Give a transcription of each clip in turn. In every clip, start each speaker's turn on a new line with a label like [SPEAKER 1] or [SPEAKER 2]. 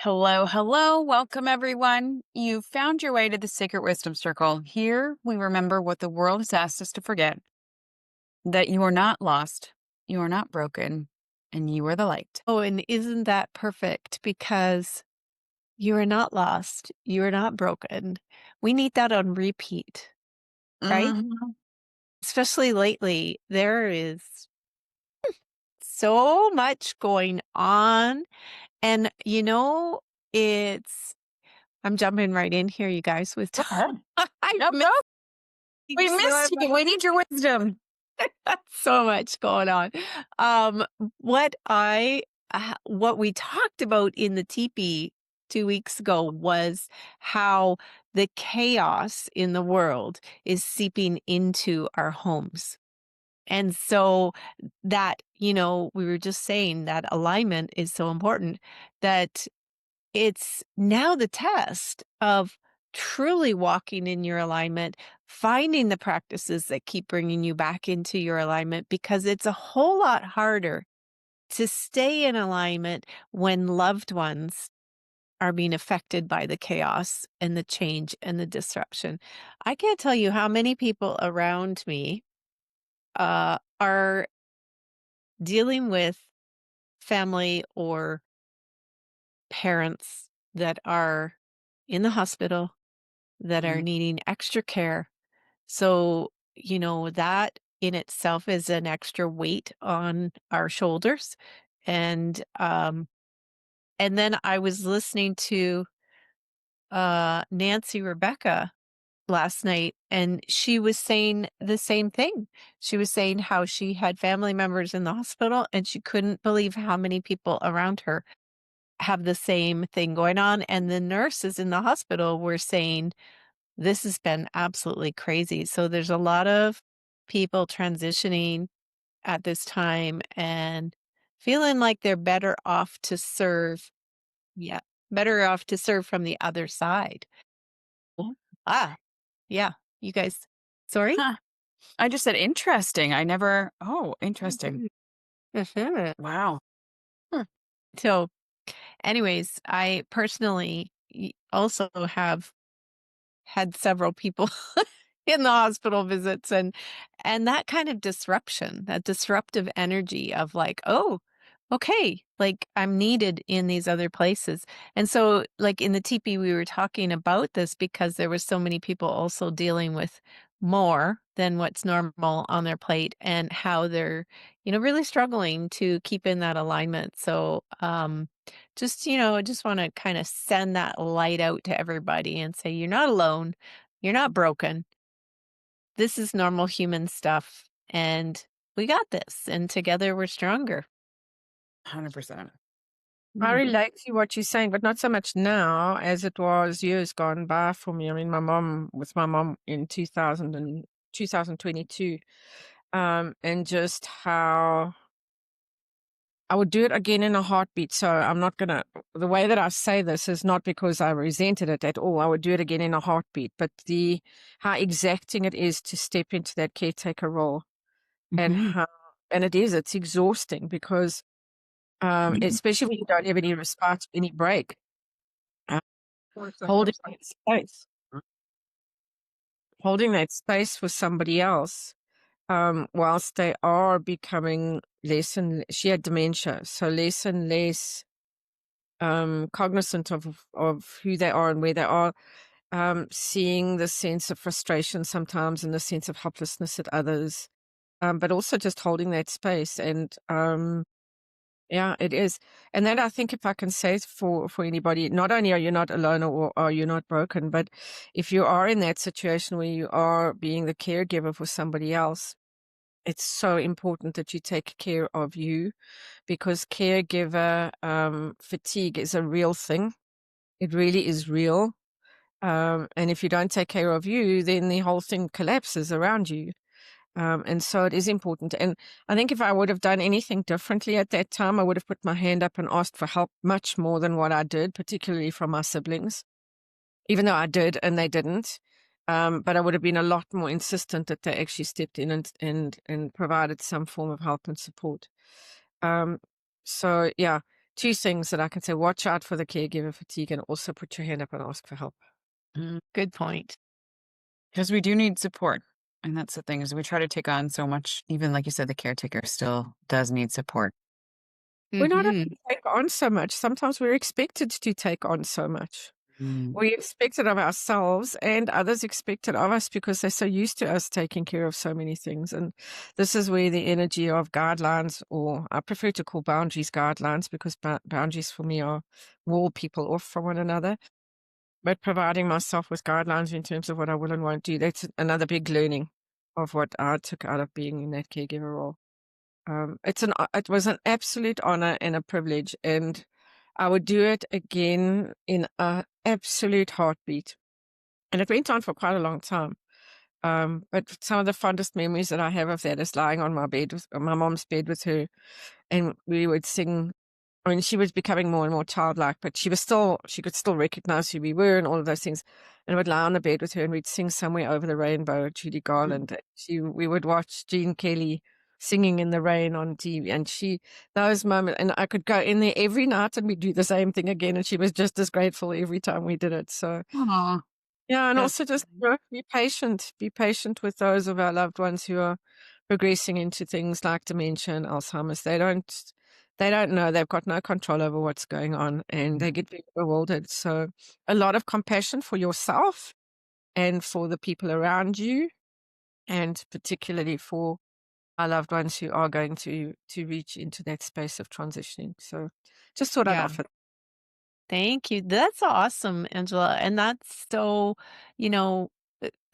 [SPEAKER 1] Hello, hello. Welcome, everyone. You found your way to the Sacred Wisdom Circle. Here, we remember what the world has asked us to forget, that you are not lost, you are not broken, and you are the light.
[SPEAKER 2] Oh, and isn't that perfect? Because you are not lost. You are not broken. We need that on repeat, right?
[SPEAKER 1] Mhm.
[SPEAKER 2] Especially lately, there is so much going on. And, it's, I'm jumping right in here, you guys, with
[SPEAKER 1] Go ahead.
[SPEAKER 2] I
[SPEAKER 1] Nope,
[SPEAKER 2] missed
[SPEAKER 1] nope. We
[SPEAKER 2] so
[SPEAKER 1] missed you. We need your wisdom.
[SPEAKER 2] so much going on. Um, what we talked about in the teepee 2 weeks ago was how the chaos in the world is seeping into our homes. And so that, we were just saying that alignment is so important that it's now the test of truly walking in your alignment, finding the practices that keep bringing you back into your alignment, because it's a whole lot harder to stay in alignment when loved ones are being affected by the chaos and the change and the disruption. I can't tell you how many people around me are dealing with family or parents that are in the hospital that are
[SPEAKER 1] Mhm.
[SPEAKER 2] needing extra care. So, that in itself is an extra weight on our shoulders. And then I was listening to Nancy Rebecca last night, and she was saying the same thing. She was saying how she had family members in the hospital and she couldn't believe how many people around her have the same thing going on. And the nurses in the hospital were saying, this has been absolutely crazy. So there's a lot of people transitioning at this time and feeling like they're better off to serve. Yeah. Better off to serve from the other side.
[SPEAKER 1] Cool.
[SPEAKER 2] Ah, yeah. You guys, sorry?
[SPEAKER 1] Huh. I just said interesting. Interesting.
[SPEAKER 2] Mhm. Mhm.
[SPEAKER 1] Wow. Hmm.
[SPEAKER 2] So, anyways, I personally also have had several people in the hospital visits, and that kind of disruption, that disruptive energy of like, oh, okay, like I'm needed in these other places. And so like in the teepee we were talking about this because there was so many people also dealing with more than what's normal on their plate and how they're, really struggling to keep in that alignment. So I just want to kind of send that light out to everybody and say you're not alone. You're not broken. This is normal human stuff, and we got this, and together we're stronger.
[SPEAKER 1] 100%.
[SPEAKER 3] I
[SPEAKER 2] Mhm.
[SPEAKER 3] relate to what you're saying, but not so much now as it was years gone by for me. I mean, my mom in 2022, and just how I would do it again in a heartbeat. So I'm not gonna, the way that I say this is not because I resented it at all. I would do it again in a heartbeat, but how exacting it is to step into that caretaker role and
[SPEAKER 1] Mhm.
[SPEAKER 3] it's exhausting because, especially when you don't have any respite, any break. Uh, holding that space, holding that space for somebody else, whilst they are becoming less and she had dementia, so less and less cognizant of who they are and where they are, seeing the sense of frustration sometimes and the sense of helplessness at others, but also just holding that space and yeah, it is. And then I think if I can say for anybody, not only are you not alone or are you not broken, but if you are in that situation where you are being the caregiver for somebody else, it's so important that you take care of you because caregiver fatigue is a real thing. It really is real. And if you don't take care of you, then the whole thing collapses around you. And so it is important. And I think if I would have done anything differently at that time, I would have put my hand up and asked for help much more than what I did, particularly from my siblings, even though I did and they didn't. But I would have been a lot more insistent that they actually stepped in and provided some form of help and support. Um, so yeah, 2 things that I can say: watch out for the caregiver fatigue, and also put your hand up and ask for help.
[SPEAKER 2] Good point.
[SPEAKER 1] Because we do need support. And that's the thing is we try to take on so much, even like you said, the caretaker still does need support.
[SPEAKER 3] We're not
[SPEAKER 2] Mhm.
[SPEAKER 3] allowed to take on so much. Sometimes we're expected to take on so much.
[SPEAKER 1] Mm.
[SPEAKER 3] We expect it of ourselves, and others expect it of us because they're so used to us taking care of so many things. And this is where the energy of guidelines, or I prefer to call boundaries guidelines, because boundaries for me are wall people off from one another. But providing myself with guidelines in terms of what I will and won't do, that's another big learning of what I took out of being in that caregiver role. It was an absolute honor and a privilege, and I would do it again in a absolute heartbeat. And it went on for quite a long time. But some of the fondest memories that I have of that is lying on my mom's bed with her, and we would sing. I mean, she was becoming more and more childlike, but she could still recognize who we were and all of those things. And I would lie on the bed with her and we'd sing Somewhere Over the Rainbow, Judy Garland. We would watch Gene Kelly singing in the rain on TV. And those moments, and I could go in there every night and we'd do the same thing again. And she was just as grateful every time we did it. So,
[SPEAKER 1] Aw,
[SPEAKER 3] yeah, and
[SPEAKER 1] that's
[SPEAKER 3] also just, be patient. Be patient with those of our loved ones who are progressing into things like dementia and Alzheimer's. They don't know. They've got no control over what's going on, and they get very bewildered. So a lot of compassion for yourself and for the people around you, and particularly for our loved ones who are going to reach into that space of transitioning. So just thought I'd
[SPEAKER 2] Yeah.
[SPEAKER 3] offer.
[SPEAKER 2] Thank you. That's awesome, Angela. And that's so, you know,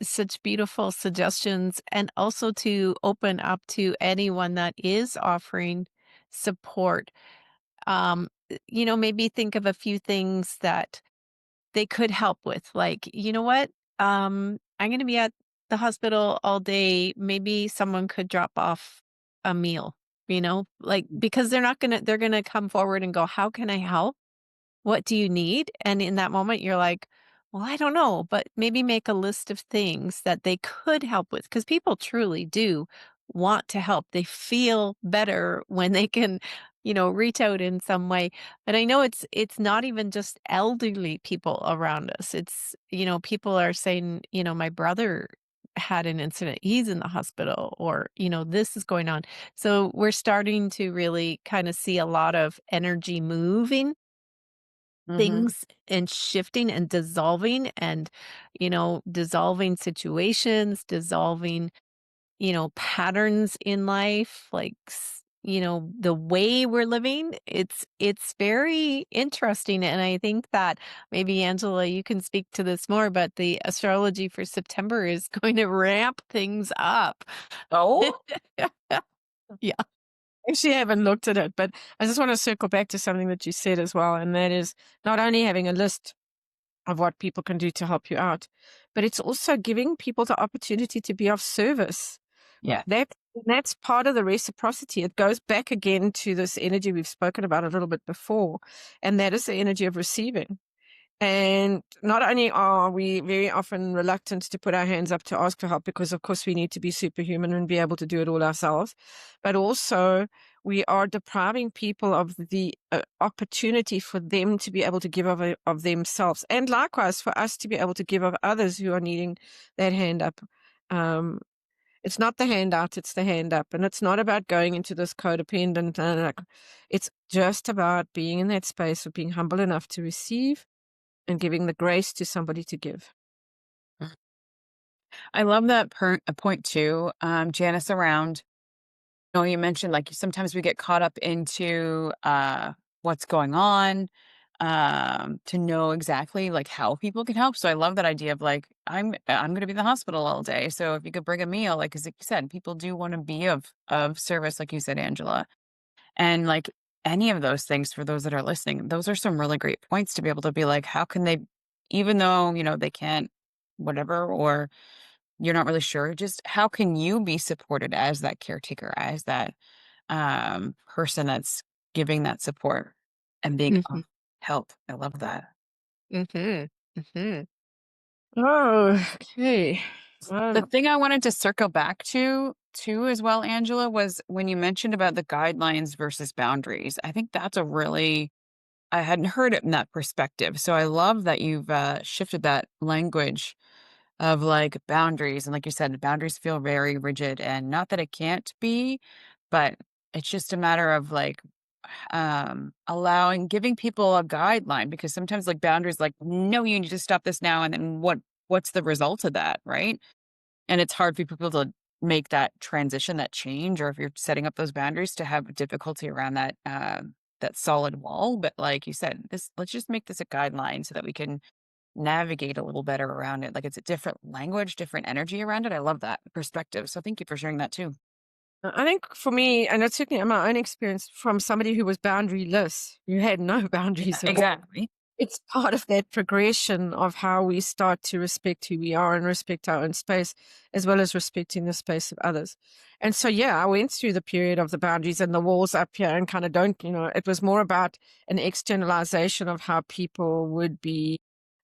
[SPEAKER 2] such beautiful suggestions. And also to open up to anyone that is offering support. Maybe think of a few things that they could help with. Like, you know what? I'm going to be at the hospital all day. Maybe someone could drop off a meal, like, because they're going to come forward and go, how can I help? What do you need? And in that moment, you're like, well, I don't know, but maybe make a list of things that they could help with because people truly do want to help. They feel better when they can, reach out in some way. And I know it's not even just elderly people around us. It's, people are saying, my brother had an incident. He's in the hospital or, this is going on. So we're starting to really kind of see a lot of energy moving
[SPEAKER 3] Mhm.
[SPEAKER 2] things and shifting and dissolving and, dissolving situations, dissolving, patterns in life, like, the way we're living. It's very interesting. And I think that maybe Angela, you can speak to this more, but the astrology for September is going to ramp things up.
[SPEAKER 1] Oh,
[SPEAKER 2] Yeah.
[SPEAKER 3] Actually, I haven't looked at it, but I just want to circle back to something that you said as well, and that is not only having a list of what people can do to help you out, but it's also giving people the opportunity to be of service.
[SPEAKER 1] yeah.
[SPEAKER 3] That's part of the reciprocity. It goes back again to this energy we've spoken about a little bit before, and that is the energy of receiving. And not only are we very often reluctant to put our hands up to ask for help because, of course, we need to be superhuman and be able to do it all ourselves, but also we are depriving people of the opportunity for them to be able to give of themselves, and likewise for us to be able to give of others who are needing that hand up. Um, it's not the handout, it's the hand up. And it's not about going into this codependent. It's just about being in that space of being humble enough to receive and giving the grace to somebody to give.
[SPEAKER 1] I love that point too, Janice, around, you mentioned like sometimes we get caught up into what's going on, to know exactly like how people can help. So I love that idea of like, I'm gonna be in the hospital all day. So if you could bring a meal, like, 'cause like you said, people do want to be of service, like you said, Angela. And like any of those things for those that are listening, those are some really great points to be able to be like, how can they, even though, they can't, whatever, or you're not really sure, just how can you be supported as that caretaker, as that person that's giving that support and being of
[SPEAKER 2] Mhm.
[SPEAKER 1] help. I love that.
[SPEAKER 2] Mhm. Mhm.
[SPEAKER 3] Oh, okay.
[SPEAKER 1] The
[SPEAKER 3] Um,
[SPEAKER 1] thing I wanted to circle back to too as well, Angela, was when you mentioned about the guidelines versus boundaries. I think that's a really I hadn't heard it in that perspective. So I love that you've shifted that language of like boundaries. And like you said, boundaries feel very rigid, and not that it can't be, but it's just a matter of like allowing, giving people a guideline, because sometimes like boundaries like, no, you need to stop this now. And then what's the result of that? Right. And it's hard for people to make that transition, that change, or if you're setting up those boundaries to have difficulty around that, that solid wall. But like you said, this, let's just make this a guideline so that we can navigate a little better around it. Like it's a different language, different energy around it. I love that perspective. So thank you for sharing that too.
[SPEAKER 3] I think for me, and it's certainly in my own experience from somebody who was boundaryless, who had no
[SPEAKER 1] Yeah,
[SPEAKER 3] boundaries at all.
[SPEAKER 1] exactly.
[SPEAKER 3] It's part of that progression of how we start to respect who we are and respect our own space, as well as respecting the space of others. And so, yeah, I went through the period of the boundaries and the walls up here and kind of it was more about an externalization of how people would be,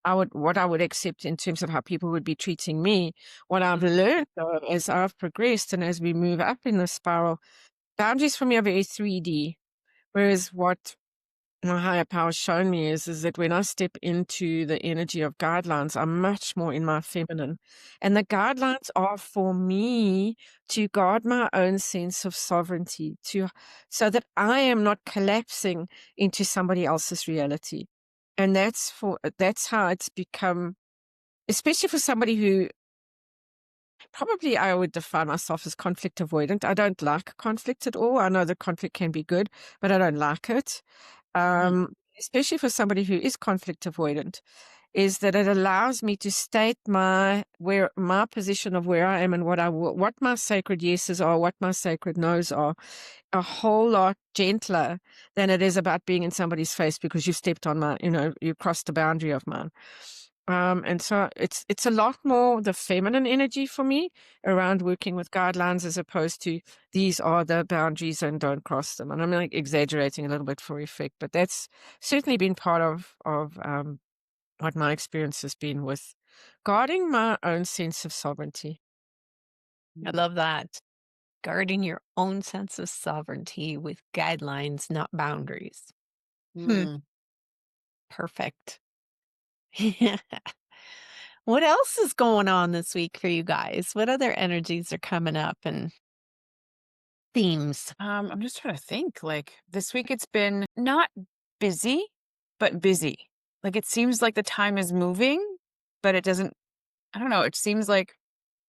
[SPEAKER 3] what I would accept in terms of how people would be treating me. What I've learned though, as I've progressed and as we move up in the spiral, boundaries for me are very 3D. Whereas what my higher power shown me is that when I step into the energy of guidelines, I'm much more in my feminine. And the guidelines are for me to guard my own sense of sovereignty, so that I am not collapsing into somebody else's reality. And that's how it's become, especially for somebody who probably I would define myself as conflict avoidant. I don't like conflict at all. I know that conflict can be good, but I don't like it.
[SPEAKER 1] Mhm.
[SPEAKER 3] Especially for somebody who is conflict avoidant, is that it allows me to state my position of where I am and what my sacred yeses are, what my sacred nos are, a whole lot gentler than it is about being in somebody's face because you stepped on you crossed the boundary of mine. And so it's a lot more the feminine energy for me around working with guidelines as opposed to these are the boundaries and don't cross them. And I'm like exaggerating a little bit for effect, but that's certainly been part of what my experience has been with guarding my own sense of sovereignty.
[SPEAKER 2] I love that. Guarding your own sense of sovereignty with guidelines, not boundaries. Hmm,
[SPEAKER 1] Mm.
[SPEAKER 2] perfect. What else is going on this week for you guys? What other energies are coming up and themes?
[SPEAKER 1] I'm just trying to think. Like this week, it's been not busy, but busy. Like it seems like the time is moving, but it doesn't. I don't know. It seems like,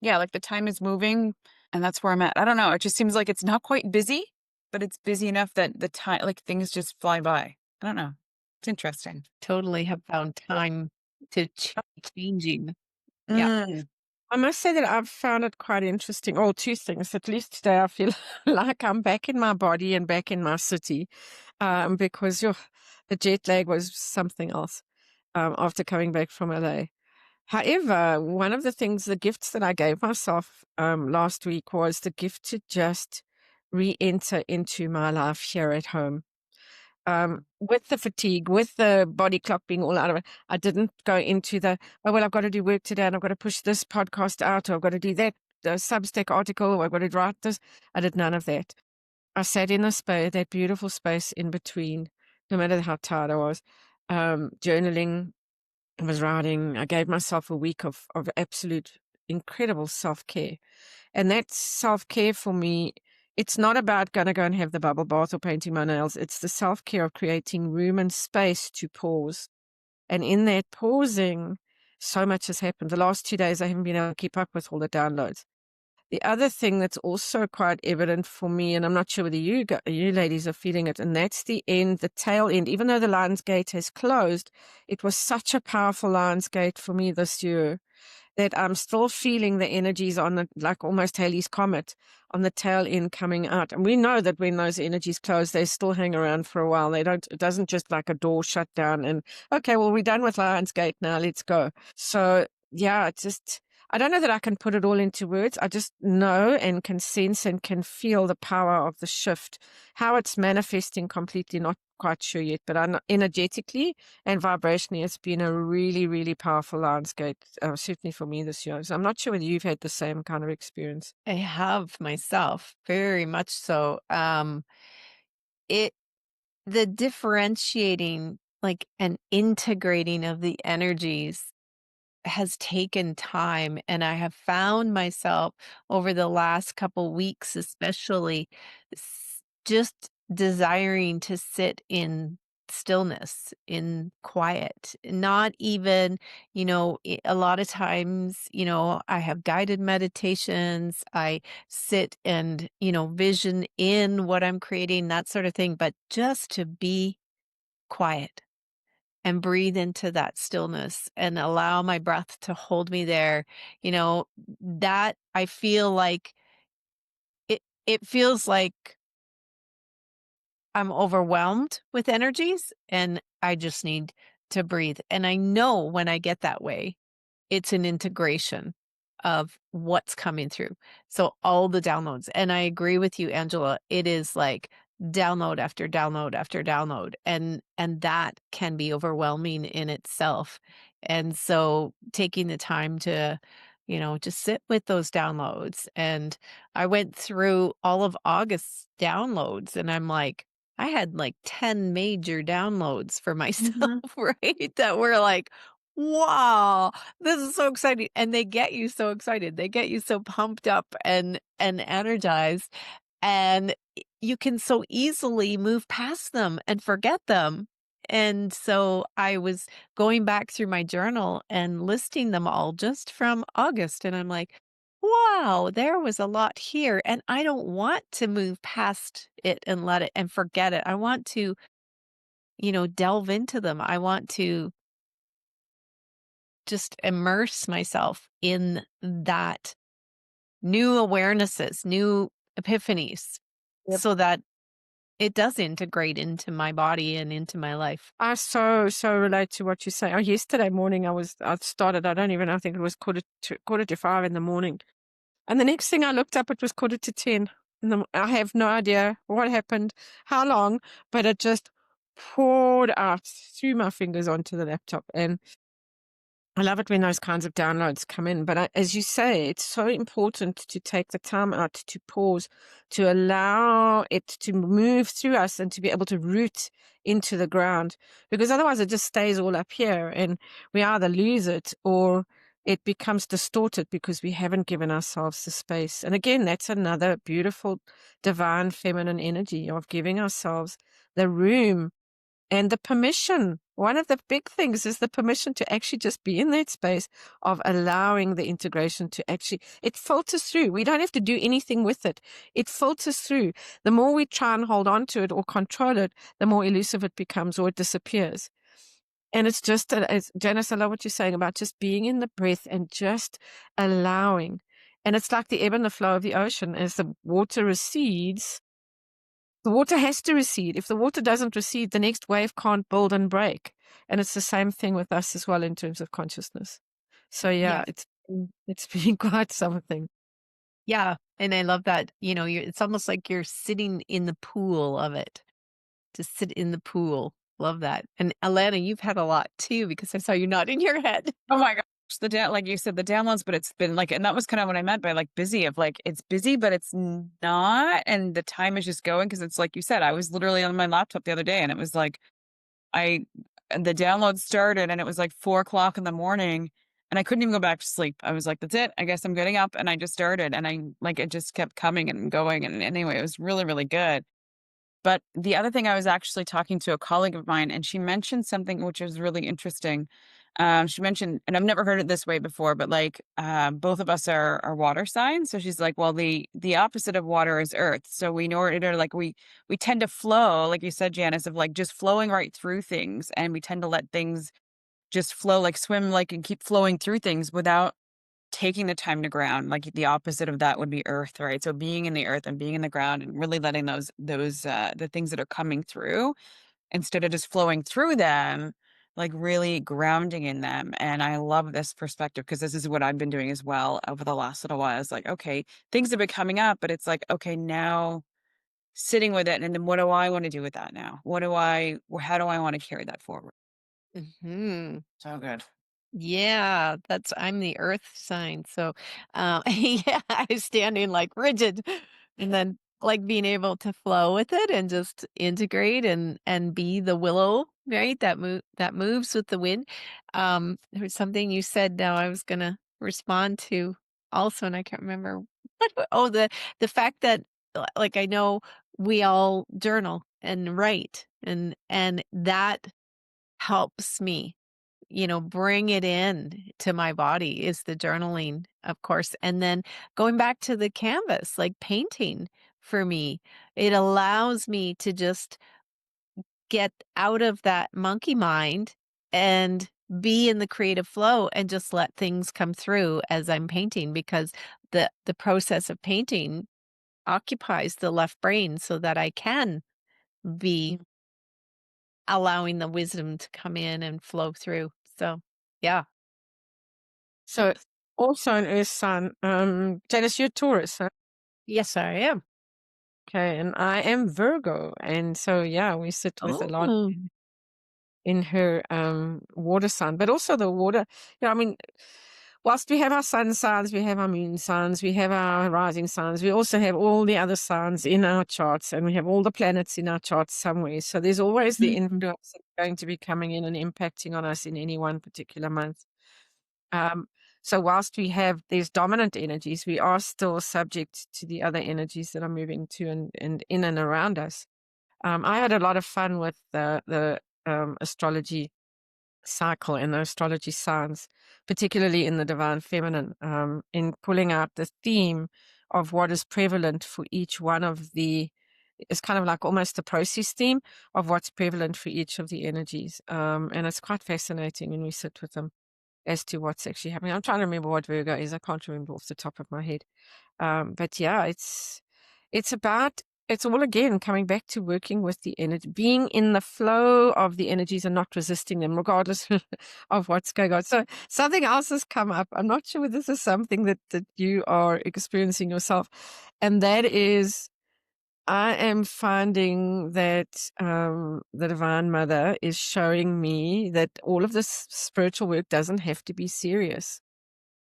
[SPEAKER 1] yeah, like the time is moving, and that's where I'm at. I don't know. It just seems like it's not quite busy, but it's busy enough that the time, like things just fly by. I don't know. It's interesting.
[SPEAKER 2] Totally have found time to changing. Yeah,
[SPEAKER 1] Mm.
[SPEAKER 3] I must say that I've found it quite interesting. Oh, two things. At least today, I feel like I'm back in my body and back in my city, because the jet lag was something else after coming back from LA. However, one of the things, the gifts that I gave myself last week was the gift to just re-enter into my life here at home. With the fatigue, with the body clock being all out of it, I didn't go into oh, well, I've got to do work today and I've got to push this podcast out, or I've got to do that Substack article, or I've got to write this. I did none of that. I sat in the space, that beautiful space in between, no matter how tired I was, journaling, I was writing. I gave myself a week of absolute incredible self-care. And that self-care for me, it's not about gonna go and have the bubble bath or painting my nails. It's the self-care of creating room and space to pause. And in that pausing, so much has happened. The last 2 days, I haven't been able to keep up with all the downloads. The other thing that's also quite evident for me, and I'm not sure whether you ladies are feeling it, and that's the tail end. Even though the Lions Gate has closed, it was such a powerful Lions Gate for me this year that I'm still feeling the energies on it, like almost Halley's Comet on the tail end coming out. And we know that when those energies close, they still hang around for a while. It doesn't just like a door shut down and, okay, well, we're done with Lionsgate now, let's go. So yeah, I don't know that I can put it all into words. I just know and can sense and can feel the power of the shift, how it's manifesting completely, not quite sure yet, but energetically and vibrationally, it's been a really, really powerful landscape, certainly for me this year. So I'm not sure whether you've had the same kind of experience.
[SPEAKER 2] I have myself, very much so. It the differentiating like an integrating of the energies has taken time, and I have found myself over the last couple weeks especially just desiring to sit in stillness, in quiet, not even, a lot of times, I have guided meditations, I sit and, vision in what I'm creating, that sort of thing, but just to be quiet and breathe into that stillness and allow my breath to hold me there, that I feel like it feels like I'm overwhelmed with energies and I just need to breathe. And I know when I get that way, it's an integration of what's coming through. So all the downloads. And I agree with you, Angela. It is like download after download after download. And that can be overwhelming in itself. And so taking the time to, just sit with those downloads. And I went through all of August's downloads and I'm like, I had like 10 major downloads for myself,
[SPEAKER 1] Mhm.
[SPEAKER 2] right? That were like, wow, this is so exciting, and they get you so excited. They get you so pumped up and energized, and you can so easily move past them and forget them. And so I was going back through my journal and listing them all just from August, and I'm like, wow, there was a lot here, and I don't want to move past it and let it and forget it. I want to, delve into them. I want to just immerse myself in that new awarenesses, new epiphanies,
[SPEAKER 3] Yep.
[SPEAKER 2] so that it does integrate into my body and into my life.
[SPEAKER 3] I so relate to what you say. Yesterday morning I started, I don't even know, I think it was quarter to 5 in the morning. And the next thing I looked up, it was quarter to 10. I have no idea what happened, how long, but it just poured out through my fingers onto the laptop. And I love it when those kinds of downloads come in. But as you say, it's so important to take the time out to pause, to allow it to move through us and to be able to root into the ground. Because otherwise it just stays all up here and we either lose it or it becomes distorted because we haven't given ourselves the space. And again, that's another beautiful divine feminine energy of giving ourselves the room and the permission. One of the big things is the permission to actually just be in that space of allowing the integration to actually, it filters through. We don't have to do anything with it. It filters through. The more we try and hold on to it or control it, the more elusive it becomes or it disappears. And it's just, Janice, I love what you're saying about just being in the breath and just allowing. And it's like the ebb and the flow of the ocean. As the water recedes, the water has to recede. If the water doesn't recede, the next wave can't build and break. And it's the same thing with us as well in terms of consciousness. So yeah,
[SPEAKER 2] Yes.
[SPEAKER 3] it's been quite something.
[SPEAKER 2] Yeah. And I love that, it's almost like you're sitting in the pool of it. To sit in the pool. Love that. And Alana, you've had a lot too because I saw you nodding your head.
[SPEAKER 1] Oh my gosh, like you said, the downloads, but it's been like, and that was kind of what I meant by like busy of like, it's busy, but it's not. And the time is just going because it's like you said, I was literally on my laptop the other day and it was like, I, and the download started and it was like 4 o'clock in the morning and I couldn't even go back to sleep. I was like, that's it. I guess I'm getting up. And I just started and I like, it just kept coming and going. And anyway, it was really, really good. But the other thing, I was actually talking to a colleague of mine, and she mentioned something which was really interesting. She mentioned, and I've never heard it this way before, but like both of us are water signs. So she's like, well, the opposite of water is earth. So we know it, like we tend to flow, like you said, Janice, of like just flowing right through things, and we tend to let things just flow, like swim, like and keep flowing through things without taking the time to ground. Like the opposite of that would be earth, right? So being in the earth and being in the ground and really letting those the things that are coming through instead of just flowing through them, like really grounding in them. And I love this perspective because this is what I've been doing as well over the last little while. It's like, okay, things have been coming up, but it's like, okay, now sitting with it and then what do I want to do with that now? How do I want to carry that forward?
[SPEAKER 2] Hmm.
[SPEAKER 1] So good.
[SPEAKER 2] Yeah, I'm the earth sign. So, yeah, I'm standing like rigid. And then like being able to flow with it and just integrate and be the willow, right? That moves with the wind. There was something you said now I was gonna respond to also, and I can't remember oh, the fact that like I know we all journal and write and that helps me, bring it in to my body is the journaling, of course. And then going back to the canvas, like painting for me, it allows me to just get out of that monkey mind and be in the creative flow and just let things come through as I'm painting because the process of painting occupies the left brain so that I can be allowing the wisdom to come in and flow through. So, yeah.
[SPEAKER 3] So also an Earth sign. Janice, you're Taurus, huh?
[SPEAKER 2] Yes, I am.
[SPEAKER 3] Okay, and I am Virgo, and so yeah, we sit with a lot
[SPEAKER 2] Oh.
[SPEAKER 3] in her water sign, but also the water. I mean, whilst we have our sun signs, we have our moon signs, we have our rising signs, we also have all the other signs in our charts, and we have all the planets in our charts somewhere. So there's always the
[SPEAKER 2] Mhm.
[SPEAKER 3] influence that's going to be coming in and impacting on us in any one particular month. Um, so whilst we have these dominant energies, we are still subject to the other energies that are moving to and in and around us. I had a lot of fun with the astrology cycle and the astrology signs, particularly in the divine feminine, in pulling out the theme of what is prevalent for each one of the. It's kind of like almost a process theme of what's prevalent for each of the energies, and it's quite fascinating when we sit with them as to what's actually happening. I'm trying to remember what Virgo is. I can't remember off the top of my head. But yeah, it's about it's all again coming back to working with the energy, being in the flow of the energies and not resisting them, regardless of what's going on. So something else has come up. I'm not sure whether this is something that you are experiencing yourself, and that is I am finding that the Divine Mother is showing me that all of this spiritual work doesn't have to be serious.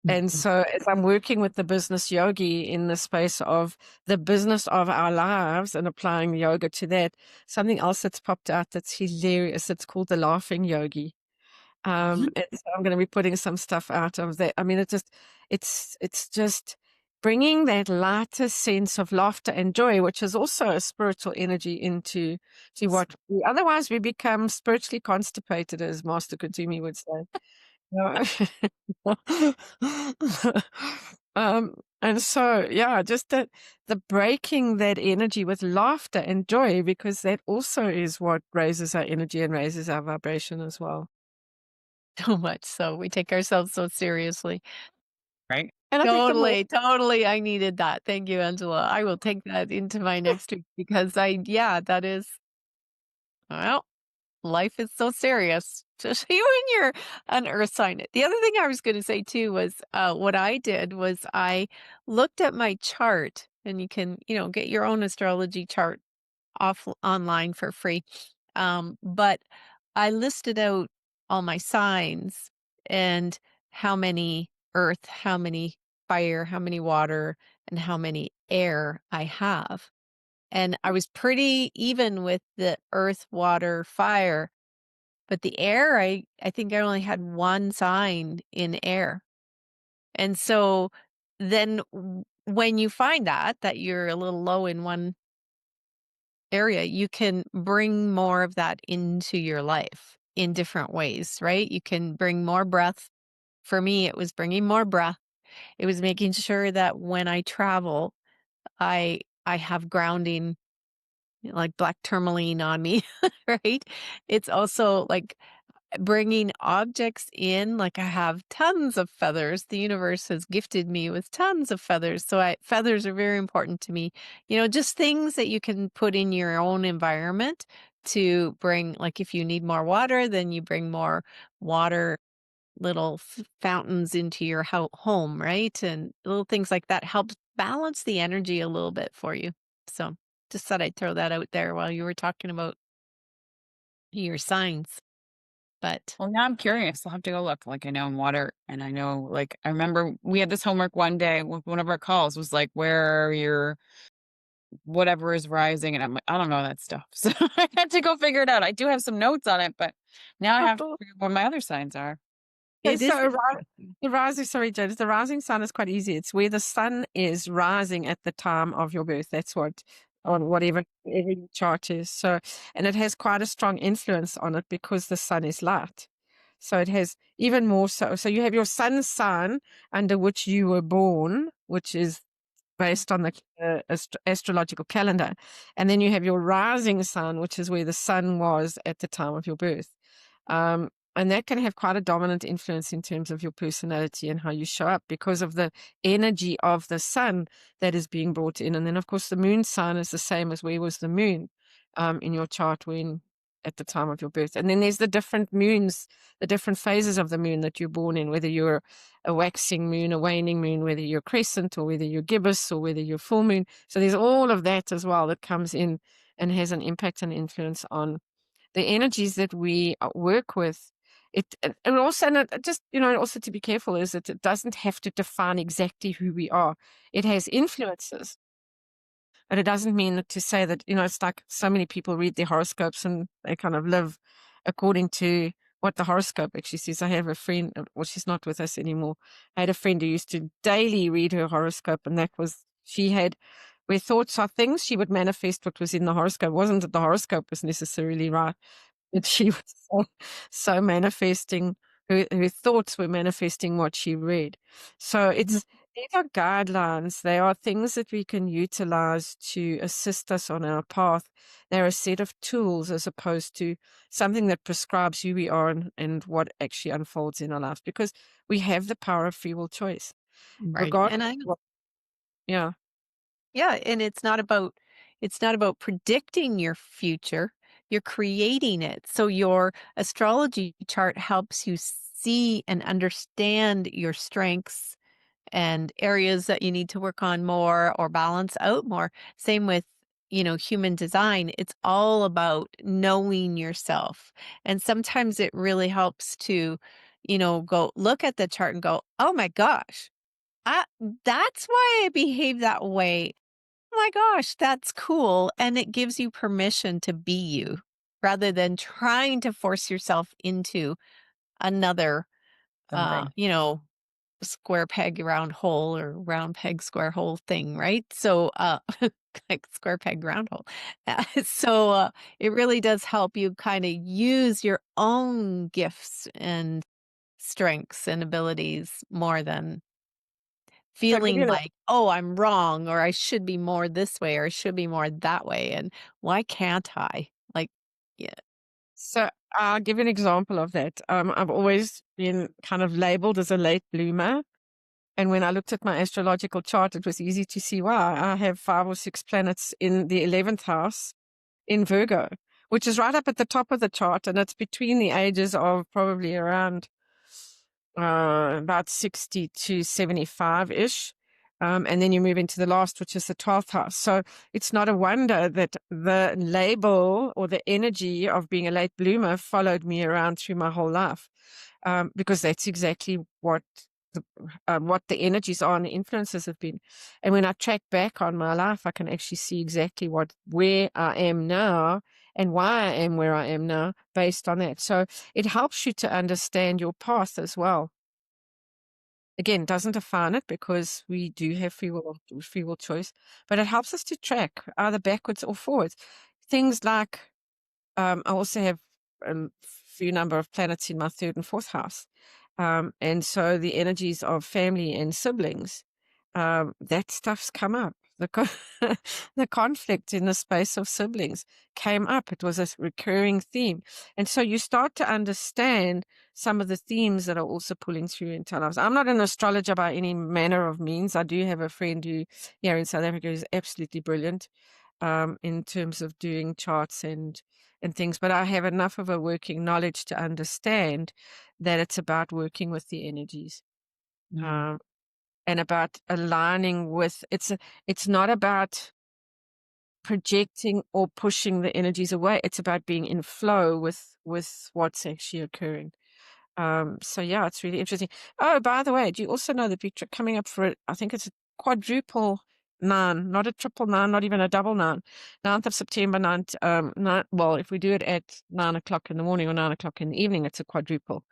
[SPEAKER 3] And
[SPEAKER 2] Mhm.
[SPEAKER 3] so, as I'm working with the business yogi in the space of the business of our lives and applying yoga to that, something else that's popped out that's hilarious. It's called the laughing yogi. And so I'm going to be putting some stuff out of that. I mean, it's just bringing that lighter sense of laughter and joy, which is also a spiritual energy into to what otherwise we become spiritually constipated, as Master Kutumi would say. No. And so, yeah, just that the breaking that energy with laughter and joy, because that also is what raises our energy and raises our vibration as well.
[SPEAKER 2] So much so. We take ourselves so seriously.
[SPEAKER 3] Right. And I think the more
[SPEAKER 2] Totally, totally. I needed that. Thank you, Angela. I will take that into my next week because yeah, that is, well, life is so serious, especially when you're an earth sign. The other thing I was going to say too was what I did was I looked at my chart and you can, get your own astrology chart off online for free. But I listed out all my signs and how many earth, how many fire, how many water, and how many air I have. And I was pretty even with the earth, water, fire, but the air, I think I only had one sign in air. And so then when you find that you're a little low in one area, you can bring more of that into your life in different ways, right? You can bring more breath. For me, it was bringing more breath. It was making sure that when I travel, I have grounding like black tourmaline on me, right? It's also like bringing objects in, like I have tons of feathers. The universe has gifted me with tons of feathers. So feathers are very important to me. Just things that you can put in your own environment to bring, like if you need more water, then you bring more water, little fountains into your home, right? And little things like that help balance the energy a little bit for you. So just thought I'd throw that out there while you were talking about your signs. But
[SPEAKER 1] Well, now I'm curious. I'll have to go look. Like I know in water, and I know like I remember we had this homework one day with one of our calls was like, where are your whatever is rising, and I'm like, I don't know that stuff. So I had to go figure it out. I do have some notes on it, but now I have to figure out what my other signs are.
[SPEAKER 3] Okay,
[SPEAKER 2] It
[SPEAKER 3] so
[SPEAKER 2] is interesting.
[SPEAKER 3] the rising, sorry, Jade, the rising sun is quite easy. It's where the sun is rising at the time of your birth. That's what on whatever every chart is. So, and it has quite a strong influence on it because the sun is light. So it has even more so. So you have your sun sign under which you were born, which is based on the astrological calendar. And then you have your rising sun, which is where the sun was at the time of your birth. Um, and that can have quite a dominant influence in terms of your personality and how you show up because of the energy of the sun that is being brought in. And then, of course, the moon sign is the same as where was the moon in your chart when at the time of your birth. And then there's the different moons, the different phases of the moon that you're born in, whether you're a waxing moon, a waning moon, whether you're crescent or whether you're gibbous or whether you're full moon. So there's all of that as well that comes in and has an impact and influence on the energies that we work with. And also, and just, also to be careful is that it doesn't have to define exactly who we are. It has influences, but it doesn't mean to say that, it's like so many people read their horoscopes and they kind of live according to what the horoscope actually says. I have a friend, well, she's not with us anymore. I had a friend who used to daily read her horoscope, and she had, where thoughts are things, she would manifest what was in the horoscope. It wasn't that the horoscope was necessarily right, but she was so manifesting, her thoughts were manifesting what she read. So these are guidelines. They are things that we can utilize to assist us on our path. They're a set of tools as opposed to something that prescribes who we are and what actually unfolds in our lives, because we have the power of free will choice.
[SPEAKER 2] Right.
[SPEAKER 3] Regardless
[SPEAKER 2] And
[SPEAKER 3] of yeah.
[SPEAKER 2] yeah, and it's not about predicting your future. You're creating it. So your astrology chart helps you see and understand your strengths and areas that you need to work on more or balance out more. Same with, human design. It's all about knowing yourself. And sometimes it really helps to, go look at the chart and go, "Oh my gosh, I, that's why I behave that way. Oh my gosh, that's cool." And it gives you permission to be you rather than trying to force yourself into another,
[SPEAKER 1] Something.
[SPEAKER 2] you know, square peg round hole or round peg square hole thing, right? So, like square peg round hole. So, it really does help you kind of use your own gifts and strengths and abilities more than
[SPEAKER 3] So I'll give
[SPEAKER 2] feeling
[SPEAKER 3] you
[SPEAKER 2] like, "Oh, I'm wrong," or "I should be more this way," or "I should be more that way," and "Why can't I?" Like, yeah.
[SPEAKER 3] So I'll give you an example of that. I've always been kind of labeled as a late bloomer. And when I looked at my astrological chart, it was easy to see why. I have 5 or 6 planets in the 11th house in Virgo, which is right up at the top of the chart. And it's between the ages of probably around about 60 to 75 ish. And then you move into the last, which is the 12th house. So it's not a wonder that the label or the energy of being a late bloomer followed me around through my whole life, because that's exactly what the energies are and the influences have been. And when I track back on my life, I can actually see exactly where I am now and why I am where I am now based on that. So it helps you to understand your path as well. Again, doesn't define it because we do have free will choice, but it helps us to track either backwards or forwards. Things like I also have a few number of planets in my 3rd and 4th house. And so the energies of family and siblings, that stuff's come up. The conflict in the space of siblings came up. It was a recurring theme. And so you start to understand some of the themes that are also pulling through into our lives. I'm not an astrologer by any manner of means. I do have a friend who here in South Africa is absolutely brilliant in terms of doing charts and things, but I have enough of a working knowledge to understand that it's about working with the energies,
[SPEAKER 1] Mm.
[SPEAKER 3] um, and about aligning with it's not about projecting or pushing the energies away. It's about being in flow with what's actually occurring. So yeah, it's really interesting. Oh, by the way, do you also know that we're coming up for it? I think it's a quadruple 9, not a triple 9, not even a double 9. 9th of September, 9, well, if we do it at 9 o'clock in the morning or 9 o'clock in the evening, it's a quadruple.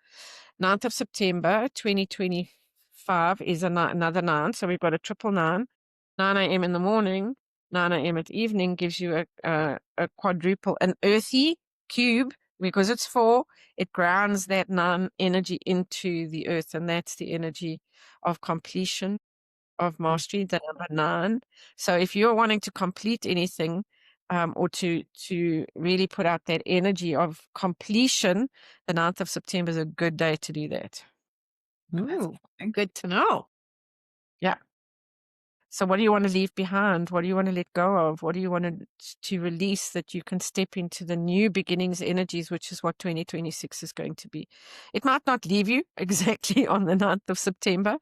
[SPEAKER 3] 9th of September, 2025 is another 9. So we've got a triple 9. 9 a.m. in the morning, 9 a.m. at evening gives you a quadruple, an earthy cube, because it's 4. It grounds that 9 energy into the earth, and that's the energy of completion, of mastery, the number 9. So if you're wanting to complete anything, or to really put out that energy of completion, the 9th of September is a good day to do that.
[SPEAKER 2] Ooh, good to know.
[SPEAKER 3] Yeah. So what do you want to leave behind? What do you want to let go of? What do you want to release, that you can step into the new beginnings energies, which is what 2026 is going to be. It might not leave you exactly on the 9th of September,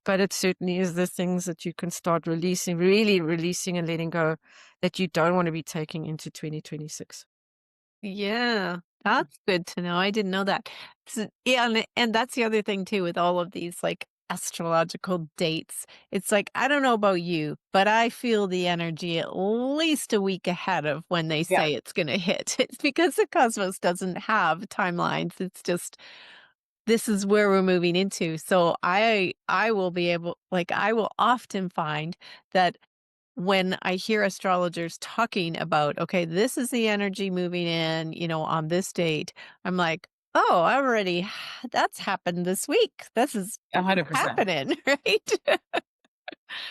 [SPEAKER 3] but it certainly is the things that you can start releasing, really releasing and letting go, that you don't want to be taking into 2026.
[SPEAKER 2] Yeah, that's good to know. I didn't know that. Yeah, and that's the other thing too with all of these like astrological dates. It's like I don't know about you, but I feel the energy at least a week ahead of when they
[SPEAKER 1] Yeah.
[SPEAKER 2] say it's going to hit. It's because the cosmos doesn't have timelines. It's just this is where we're moving into. So I will be able like I will often find that when I hear astrologers talking about, okay, this is the energy moving in, on this date, I'm like, oh, I already, that's happened this week. This is
[SPEAKER 1] 100%.
[SPEAKER 2] happening, right?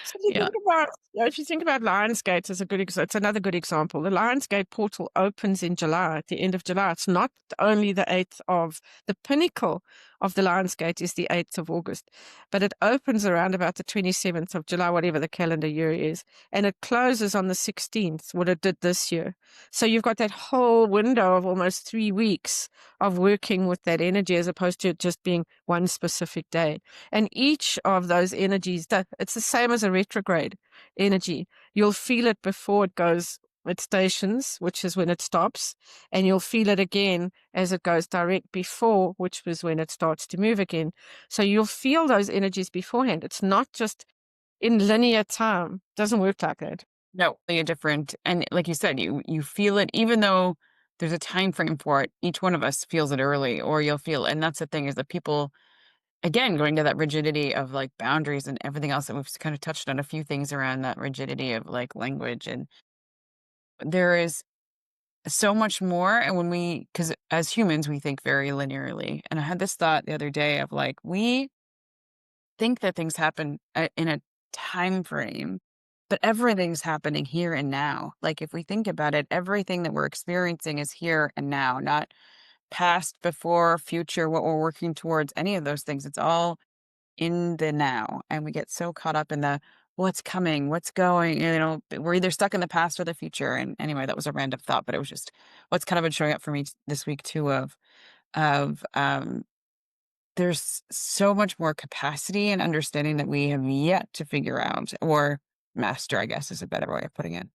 [SPEAKER 3] So if you
[SPEAKER 2] Yeah.
[SPEAKER 3] think about, if you think about Lionsgate as a good it's another good example. The Lionsgate portal opens in July, at the end of July. It's not only the 8th of, the pinnacle of the Lionsgate is the 8th of August, but it opens around about the 27th of July, whatever the calendar year is, and it closes on the 16th, what it did this year. So you've got that whole window of almost 3 weeks of working with that energy, as opposed to it just being one specific day. And each of those energies, it's the same as a retrograde energy. You'll feel it before it stations, which is when it stops, and you'll feel it again as it goes direct before, which was when it starts to move again. So you'll feel those energies beforehand. It's not just in linear time. It doesn't work like that.
[SPEAKER 1] No, really different. And like you said, you feel it, even though there's a time frame for it. Each one of us feels it early, or you'll feel. And that's the thing, is that people, again, going to that rigidity of like boundaries and everything else, and we've kind of touched on a few things around that rigidity of like language, and there is so much more. And because as humans, we think very linearly. And I had this thought the other day of like, we think that things happen in a time frame, but everything's happening here and now. Like if we think about it, everything that we're experiencing is here and now, not past, before, future, what we're working towards, any of those things. It's all in the now. And we get so caught up in the what's coming, what's going, we're either stuck in the past or the future. And anyway, that was a random thought, but it was just what's kind of been showing up for me this week too, of there's so much more capacity and understanding that we have yet to figure out, or master, I guess is a better way of putting it.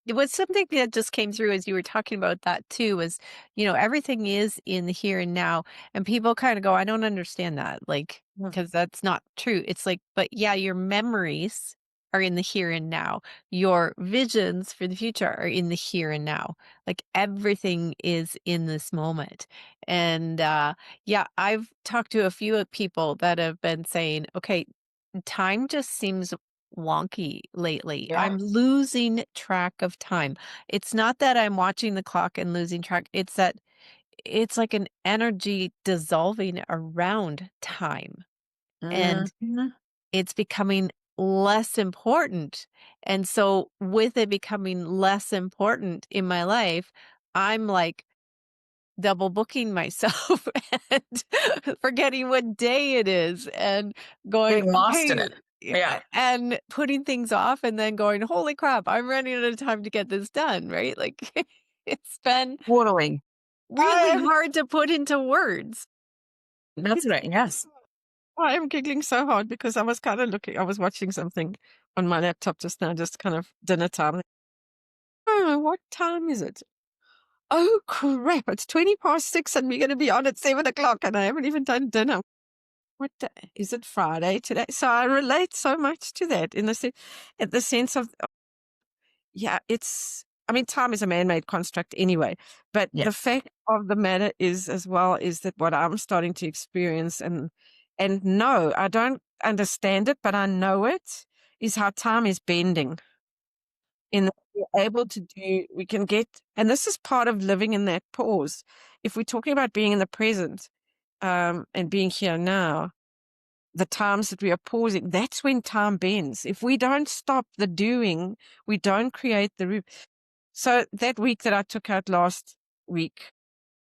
[SPEAKER 2] It was something that just came through as you were talking about that too, was, everything is in the here and now. And people kind of go, I don't understand that. Like,
[SPEAKER 1] Mm.
[SPEAKER 2] because that's not true. It's like, but yeah, your memories are in the here and now. Your visions for the future are in the here and now. Like everything is in this moment. And yeah, I've talked to a few people that have been saying, okay, time just seems wonky lately.
[SPEAKER 1] Yeah.
[SPEAKER 2] I'm losing track of time. It's not that I'm watching the clock and losing track. It's that it's like an energy dissolving around time and
[SPEAKER 1] Mhm.
[SPEAKER 2] it's becoming less important. And so with it becoming less important in my life, I'm like double booking myself and forgetting what day it is and going,
[SPEAKER 1] Getting lost in
[SPEAKER 2] okay,
[SPEAKER 1] it. Yeah.
[SPEAKER 2] and putting things off and then going, holy crap, I'm running out of time to get this done, right? Like it's been
[SPEAKER 1] Totally.
[SPEAKER 2] really
[SPEAKER 3] I
[SPEAKER 2] hard to put into words.
[SPEAKER 1] That's right. Yes.
[SPEAKER 3] I am giggling so hard because I was kind of I was watching something on my laptop just now, just kind of dinner time. Oh, what time is it? Oh, crap. It's 20 past 6 and we're going to be on at 7 o'clock and I haven't even done dinner. what day is it? Friday today. So I relate so much to that in the sense of, yeah, I mean, time is a man-made construct anyway, but the
[SPEAKER 1] Yes.
[SPEAKER 3] fact of the matter is as well is that what I'm starting to experience and no, I don't understand it, but I know it, is how time is bending. In that we're able to we can get, and this is part of living in that pause. If we're talking about being in the present, and being here now, the times that we are pausing, that's when time bends. If we don't stop the doing, we don't create the room. So that week that I took out last week,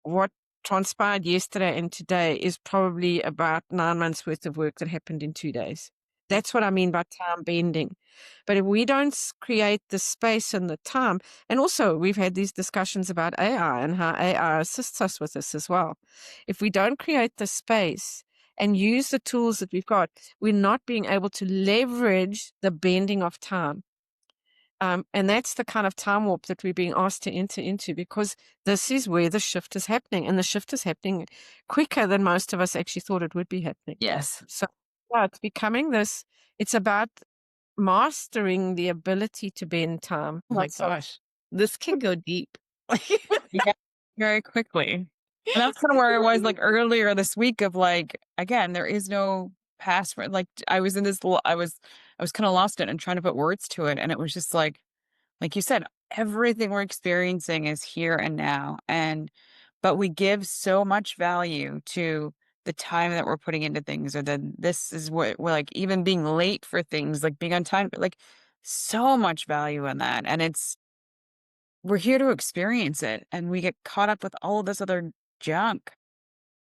[SPEAKER 3] what transpired yesterday and today is probably about 9 months worth of work that happened in 2 days. That's what I mean by time bending. But if we don't create the space and the time, and also we've had these discussions about AI and how AI assists us with this as well. If we don't create the space and use the tools that we've got, we're not being able to leverage the bending of time. And that's the kind of time warp that we're being asked to enter into, because this is where the shift is happening, and the shift is happening quicker than most of us actually thought it would be happening.
[SPEAKER 1] Yes.
[SPEAKER 3] So, yeah, it's becoming this, it's about mastering the ability to bend time.
[SPEAKER 2] Oh my gosh. This can go deep.
[SPEAKER 1] Yeah, very quickly. And that's kind of where I was like earlier this week of like, again, there is no password. Like I was in this, I was kind of lost in it and trying to put words to it. And it was just like you said, everything we're experiencing is here and now. But we give so much value to the time that we're putting into things, or this is what we're like, even being late for things, like being on time, but like so much value in that. And we're here to experience it, and we get caught up with all of this other junk.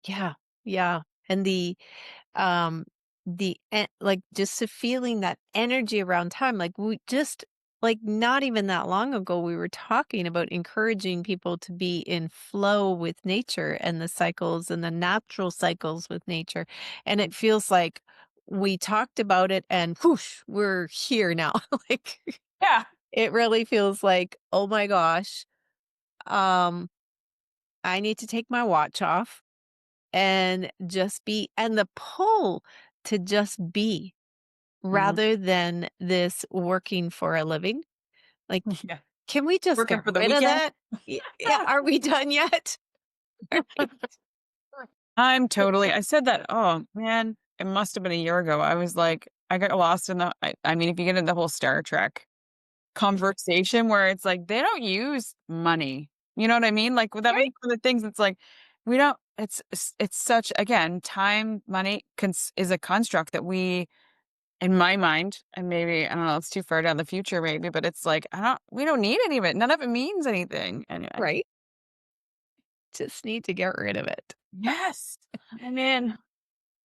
[SPEAKER 2] Yeah. Yeah. And um like just the feeling that energy around time, like we just like not even that long ago we were talking about encouraging people to be in flow with nature and the cycles and the natural cycles with nature, and it feels like we talked about it and whoosh, we're here now. Like
[SPEAKER 1] Yeah.
[SPEAKER 2] it really feels like, oh my gosh, um I need to take my watch off and just be, and the pull to just be
[SPEAKER 1] Mhm.
[SPEAKER 2] rather than this working for a living. Like,
[SPEAKER 1] Yeah.
[SPEAKER 2] can we just
[SPEAKER 1] Working
[SPEAKER 2] get
[SPEAKER 1] for the
[SPEAKER 2] rid of
[SPEAKER 1] weekend.
[SPEAKER 2] that? Yeah, are we done yet? Right.
[SPEAKER 1] I said that, oh man, it must have been a year ago. I was like, I got lost in I mean, if you get into the whole Star Trek conversation where it's like they don't use money. You know what I mean? Like with that
[SPEAKER 2] Right?
[SPEAKER 1] means for the things, it's like we don't, it's such, again, time, money is a construct that we, in my mind, and maybe I don't know, it's too far down the future maybe, but it's like we don't need any of it. None of it means anything. Anyway.
[SPEAKER 2] Right? Just need to get rid of it.
[SPEAKER 1] Yes. I mean,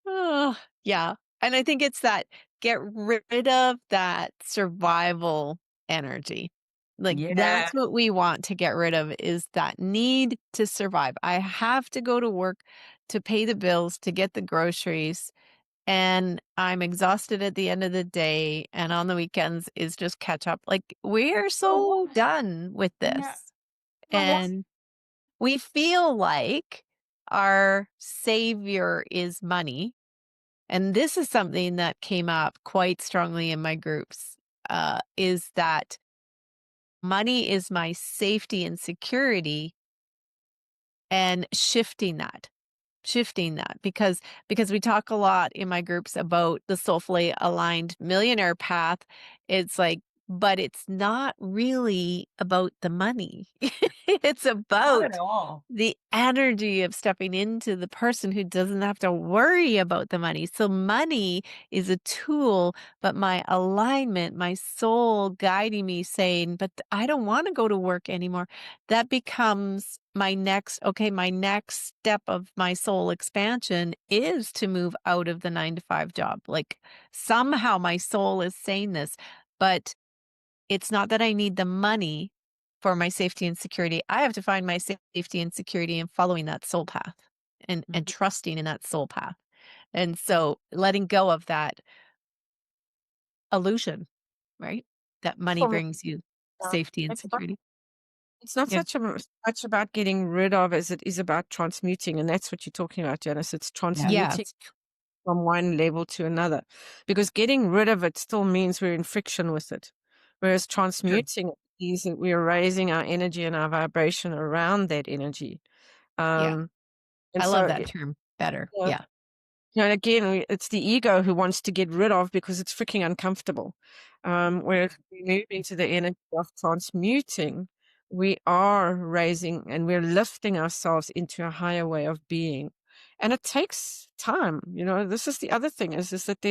[SPEAKER 2] Oh, yeah. And I think it's that get rid of that survival energy. Like
[SPEAKER 1] yeah.
[SPEAKER 2] that's what we want to get rid of, is that need to survive. I have to go to work to pay the bills, to get the groceries, and I'm exhausted at the end of the day, and on the weekends is just catch up. Like we're
[SPEAKER 1] Oh,
[SPEAKER 2] so done with
[SPEAKER 1] yeah.
[SPEAKER 2] this.
[SPEAKER 1] Oh,
[SPEAKER 2] And we feel like our savior is money, and this is something that came up quite strongly in my groups, is that money is my safety and security, and shifting that because we talk a lot in my groups about the soulfully aligned millionaire path. It's like, but it's not really about the money. It's
[SPEAKER 1] not at
[SPEAKER 2] about
[SPEAKER 1] all.
[SPEAKER 2] the energy of stepping into the person who doesn't have to worry about the money. So money is a tool, but my alignment, my soul guiding me saying, but I don't want to go to work anymore. That becomes my next step of my soul expansion is to move out of the 9 to 5 job. Like somehow my soul is saying this, but it's not that I need the money for my safety and security. I have to find my safety and security in following that soul path and
[SPEAKER 1] Mhm.
[SPEAKER 2] trusting in that soul path. And so letting go of that illusion, right? That money
[SPEAKER 3] For me,
[SPEAKER 2] brings you
[SPEAKER 3] uh,
[SPEAKER 2] safety and
[SPEAKER 3] it's not,
[SPEAKER 2] security.
[SPEAKER 3] it's not
[SPEAKER 2] Yeah.
[SPEAKER 3] much about getting rid of as it is about transmuting. And that's what you're talking about, Janice. It's
[SPEAKER 1] Yes.
[SPEAKER 3] transmuting
[SPEAKER 2] Yes.
[SPEAKER 3] from one level to another, because getting rid of it still means we're in friction with it. Whereas
[SPEAKER 1] True.
[SPEAKER 3] transmuting it is that we're raising our energy and our vibration around that energy.
[SPEAKER 2] Yeah.
[SPEAKER 3] Um, and
[SPEAKER 2] I love
[SPEAKER 3] so,
[SPEAKER 2] that term, better.
[SPEAKER 3] yeah,
[SPEAKER 2] Yeah.
[SPEAKER 3] and again, it's the ego who wants to get rid of because it's freaking uncomfortable. Whereas we move into the energy of transmuting, we are raising and we're lifting ourselves into a higher way of being. And it takes time. This is the other thing is that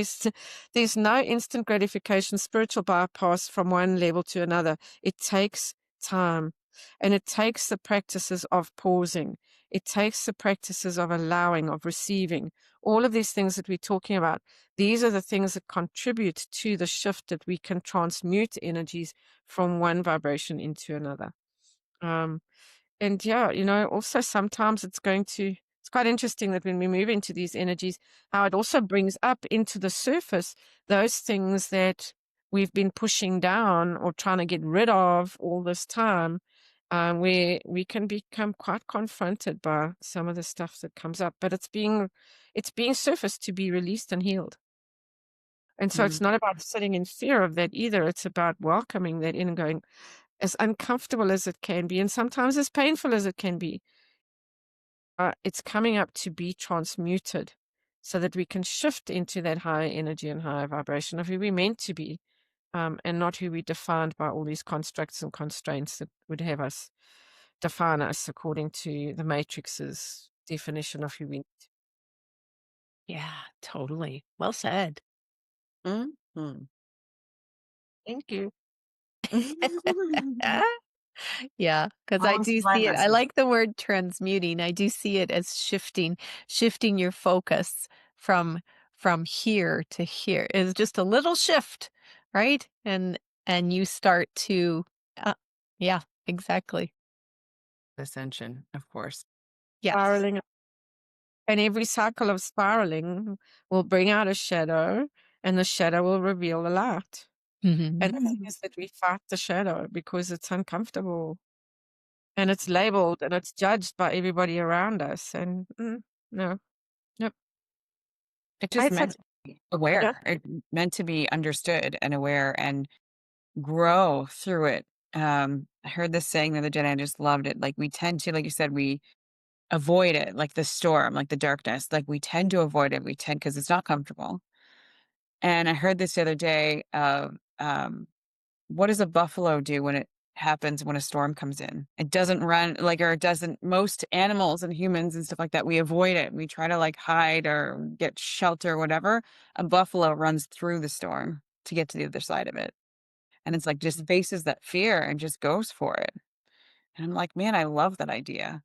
[SPEAKER 3] there's no instant gratification, spiritual bypass from one level to another. It takes time. And it takes the practices of pausing. It takes the practices of allowing, of receiving, all of these things that we're talking about. These are the things that contribute to the shift that we can transmute energies from one vibration into another. Um, and yeah, also sometimes it's quite interesting that when we move into these energies, how it also brings up into the surface those things that we've been pushing down or trying to get rid of all this time, where we can become quite confronted by some of the stuff that comes up, but it's being surfaced to be released and healed. And so it's
[SPEAKER 1] Mm.
[SPEAKER 3] not about sitting in fear of that either. It's about welcoming that in and going, as uncomfortable as it can be, and sometimes as painful as it can be, it's coming up to be transmuted so that we can shift into that higher energy and higher vibration of who we're meant to be, and not who we're defined by all these constructs and constraints that would have us define us according to the Matrix's definition of who we need to be.
[SPEAKER 2] Yeah, totally. Well said.
[SPEAKER 1] Mhm.
[SPEAKER 3] Thank you.
[SPEAKER 2] Yeah, because I
[SPEAKER 1] Always
[SPEAKER 2] do
[SPEAKER 1] my
[SPEAKER 2] see it. I
[SPEAKER 1] message.
[SPEAKER 2] like the word transmuting. I do see it as shifting your focus from here to here. It's just a little shift, right? And you start to uh, yeah, exactly.
[SPEAKER 1] Ascension, of course.
[SPEAKER 2] Yes.
[SPEAKER 3] Spiraling, and every cycle of spiraling will bring out a shadow, and the shadow will reveal the light. And
[SPEAKER 2] Mhm.
[SPEAKER 3] the thing is that we fight the shadow because it's uncomfortable and it's labeled and it's judged by everybody around us. And no, nope.
[SPEAKER 1] It
[SPEAKER 3] I
[SPEAKER 1] just
[SPEAKER 3] had such,
[SPEAKER 1] meant to be
[SPEAKER 3] yeah,
[SPEAKER 1] aware. It meant to be understood and aware and grow through it. I heard this saying the other day and I just loved it. Like we tend to, like you said, we avoid it, like the storm, like the darkness. Like we tend to avoid it. We tend because it's not comfortable. And I heard this the other day of what does a buffalo do when it happens when a storm comes in? It doesn't run like, or it doesn't, most animals and humans and stuff like that, we avoid it. We try to like hide or get shelter or whatever. A buffalo runs through the storm to get to the other side of it. And it's like just faces that fear and just goes for it. And I'm like, man, I love that idea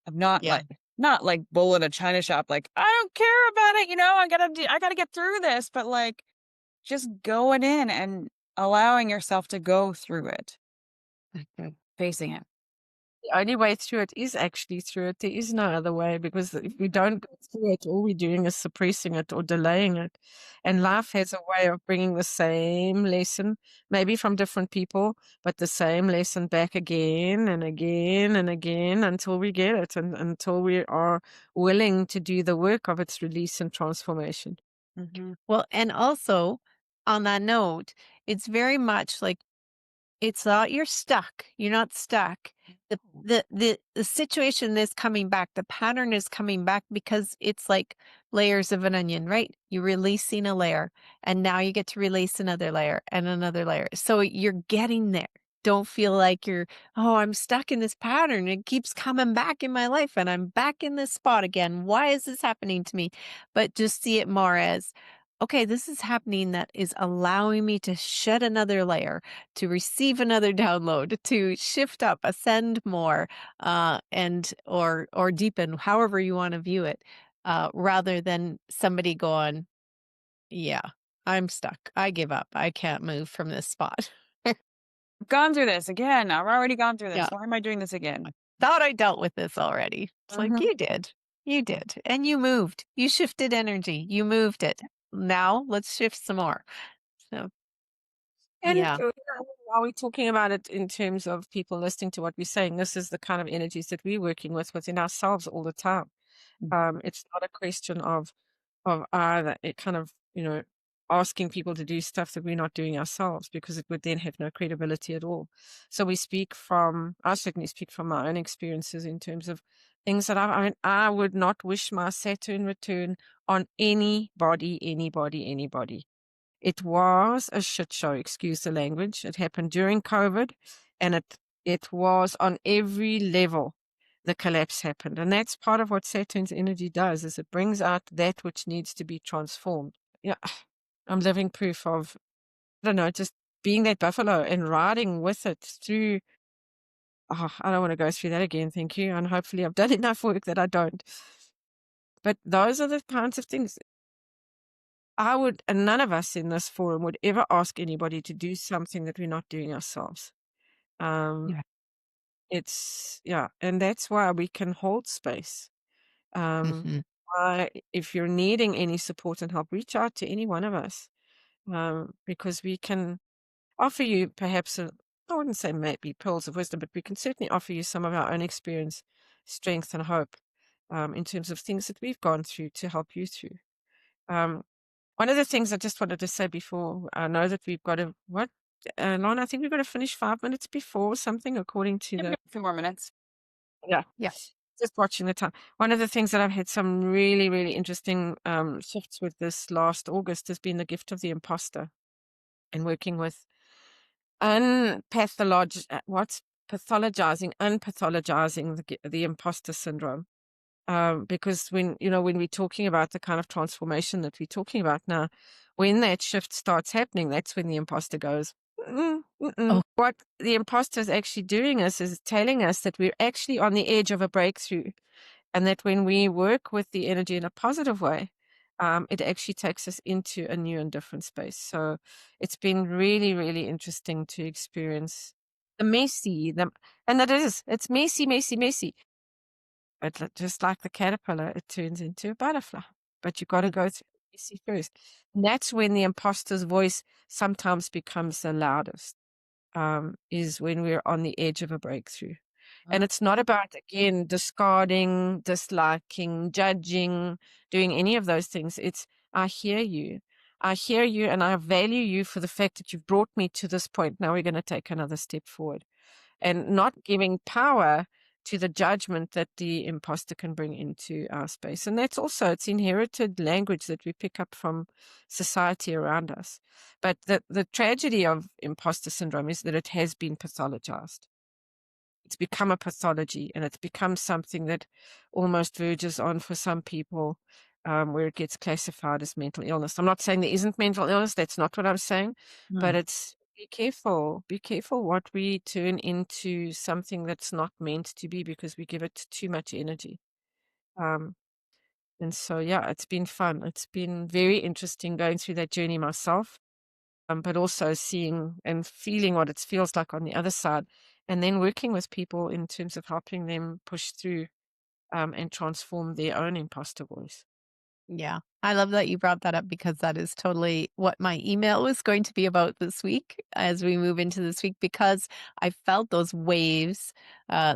[SPEAKER 1] of
[SPEAKER 2] Yeah.
[SPEAKER 1] not like bull in a china shop, like, I don't care about it, I gotta get through this, but like just going in and allowing yourself to go through it,
[SPEAKER 2] Mhm.
[SPEAKER 1] facing it.
[SPEAKER 3] the only way through it is actually through it. There is no other way, because if we don't go through it, all we're doing is suppressing it or delaying it. And life has a way of bringing the same lesson, maybe from different people, but the same lesson back again and again and again until we get it, and until we are willing to do the work of its release and transformation.
[SPEAKER 1] Mhm.
[SPEAKER 2] Well, and also on that note, it's very much like it's not you're stuck. You're not stuck. The situation is coming back. The pattern is coming back because it's like layers of an onion, right? You're releasing a layer and now you get to release another layer and another layer. So you're getting there. Don't feel like oh, I'm stuck in this pattern. It keeps coming back in my life and I'm back in this spot again. Why is this happening to me? But just see it more as, okay, this is happening that is allowing me to shed another layer, to receive another download, to shift up, ascend more, and or deepen, however you want to view it, rather than somebody going, "Yeah, I'm stuck. I give up. I can't move from this spot."
[SPEAKER 1] I've gone through this again. I've already gone through this.
[SPEAKER 2] Yeah,
[SPEAKER 1] Why am I doing this again?
[SPEAKER 2] I thought I dealt with this already. It's like
[SPEAKER 1] Mhm.
[SPEAKER 2] you did, and you moved. You shifted energy. You moved it. Now let's shift some more. So
[SPEAKER 3] And
[SPEAKER 2] yeah.
[SPEAKER 3] while we're talking about it in terms of people listening to what we're saying, this is the kind of energies that we're working with within ourselves all the time. It's not a question of of either it kind of, asking people to do stuff that we're not doing ourselves, because it would then have no credibility at all. So I certainly speak from my own experiences in terms of things that I mean, I would not wish my Saturn return on anybody. It was a shit show, excuse the language. It happened during COVID, and it was on every level. The collapse happened. And that's part of what Saturn's energy does, is it brings out that which needs to be transformed. Yeah. I'm living proof of, I don't know, just being that buffalo and riding with it through. Oh, I don't want to go through that again. Thank you. And hopefully I've done enough work that I don't. But those are the kinds of things and none of us in this forum would ever ask anybody to do something that we're not doing ourselves. Um,
[SPEAKER 2] Yeah.
[SPEAKER 3] yeah. And that's why we can hold space.
[SPEAKER 2] Mhm.
[SPEAKER 3] Why, if you're needing any support and help, reach out to any one of us. Because we can offer you perhaps I wouldn't say maybe pearls of wisdom, but we can certainly offer you some of our own experience, strength, and hope in terms of things that we've gone through to help you through. Um, One of the things I just wanted to say before, I know that we've got to, Lorna, I think we've got to finish 5 minutes before something, according to
[SPEAKER 1] Yep, we
[SPEAKER 3] the,
[SPEAKER 1] have a few more minutes.
[SPEAKER 3] yeah,
[SPEAKER 2] Yeah.
[SPEAKER 3] just watching the time. One of the things that I've had some really, really interesting shifts with this last August has been the gift of the imposter, and working with unpathologizing the imposter syndrome. Because when we're talking about the kind of transformation that we're talking about now, when that shift starts happening, that's when the imposter goes, mm, mm-mm.
[SPEAKER 2] Oh,
[SPEAKER 3] What the imposter is actually doing is telling us that we're actually on the edge of a breakthrough, and that when we work with the energy in a positive way, it actually takes us into a new and different space. So it's been really, really interesting to experience the messy, and it's messy, messy, messy. But just like the caterpillar, it turns into a butterfly. But you've got to go through the messy first. And that's when the imposter's voice sometimes becomes the loudest, is when we're on the edge of a breakthrough. And it's not about, again, discarding, disliking, judging, doing any of those things. It's, I hear you. I hear you, and I value you for the fact that you've brought me to this point. Now we're going to take another step forward, and not giving power to the judgment that the imposter can bring into our space. And that's also, it's inherited language that we pick up from society around us. But the tragedy of imposter syndrome is that it has been pathologized. It's become a pathology, and it's become something that almost verges on, for some people, where it gets classified as mental illness. I'm not saying there isn't mental illness. That's not what I'm saying. But
[SPEAKER 2] mm.
[SPEAKER 3] it's, be careful what we turn into something that's not meant to be, because we give it too much energy. Um, and so, yeah, it's been fun. It's been very interesting going through that journey myself, but also seeing and feeling what it feels like on the other side, and then working with people in terms of helping them push through and transform their own imposter voice.
[SPEAKER 2] Yeah. I love that you brought that up, because that is totally what my email was going to be about this week as we move into this week, because I felt those waves,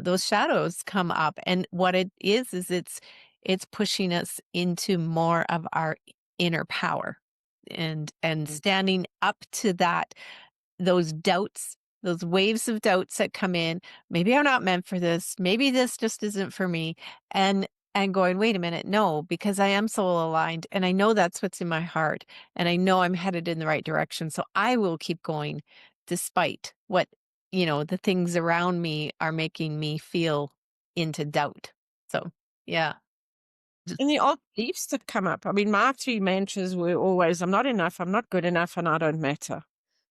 [SPEAKER 2] those shadows come up. And what it is it's pushing us into more of our inner power, and
[SPEAKER 3] Mm.
[SPEAKER 2] standing up to that, those doubts, those waves of doubts that come in. Maybe I'm not meant for this. Maybe this just isn't for me. And going, wait a minute, no, because I am soul aligned, and I know that's what's in my heart, and I know I'm headed in the right direction. So I will keep going despite what, the things around me are making me feel into doubt. So yeah.
[SPEAKER 3] And the old beliefs that come up. I mean, my three mantras were always, I'm not enough, I'm not good enough, and I don't matter.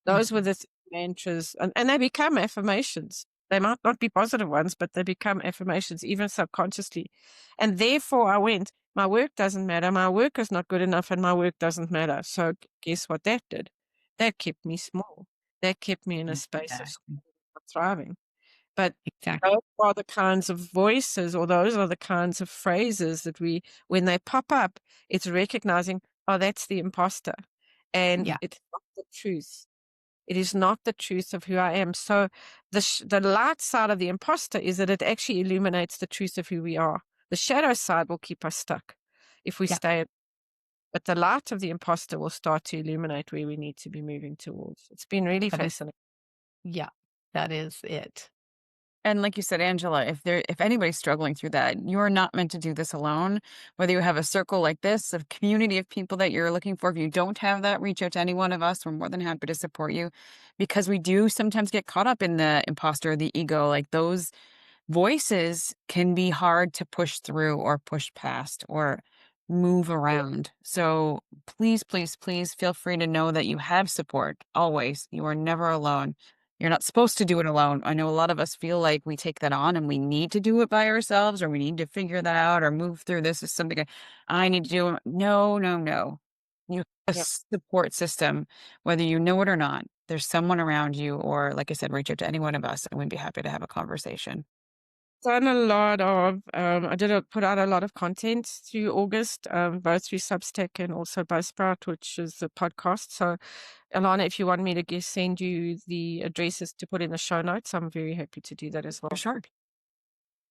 [SPEAKER 3] Those were
[SPEAKER 2] Mhm.
[SPEAKER 3] the mantras, and they become affirmations. They might not be positive ones, but they become affirmations, even subconsciously. And therefore, I went, my work doesn't matter, my work is not good enough, and my work doesn't matter. So, guess what that did? That kept me small. That kept me in a space of
[SPEAKER 2] Exactly.
[SPEAKER 3] thriving. But
[SPEAKER 2] Exactly.
[SPEAKER 3] those are the kinds of voices, or those are the kinds of phrases that when they pop up, it's recognizing, oh, that's the imposter. And
[SPEAKER 2] Yeah.
[SPEAKER 3] it's not the truth. It is not the truth of who I am. So the light side of the imposter is that it actually illuminates the truth of who we are. The shadow side will keep us stuck if we
[SPEAKER 2] Yeah.
[SPEAKER 3] stay. but the light of the imposter will start to illuminate where we need to be moving towards. It's been really
[SPEAKER 2] That is,
[SPEAKER 3] fascinating.
[SPEAKER 2] yeah, that is it.
[SPEAKER 1] And like you said, Angela, if anybody's struggling through that, you're not meant to do this alone. Whether you have a circle like this, a community of people that you're looking for, if you don't have that, reach out to any one of us. We're more than happy to support you because we do sometimes get caught up in the imposter, the ego, like those voices can be hard to push through or push past or move around. So please, please, please feel free to know that you have support always. You are never alone. You're not supposed to do it alone. I know a lot of us feel like we take that on and we need to do it by ourselves or we need to figure that out or move through this is something I need to do. No, no, no. You have a
[SPEAKER 3] Yep.
[SPEAKER 1] support system, whether you know it or not. There's someone around you, or like I said, reach out to any one of us and we'd be happy to have a conversation.
[SPEAKER 3] Done a lot of, put out a lot of content through August, both through Substack and also Buzzsprout, which is the podcast. So, Alana, if you want me to send you the addresses to put in the show notes, I'm very happy to do that as
[SPEAKER 1] For
[SPEAKER 3] well.
[SPEAKER 1] sure.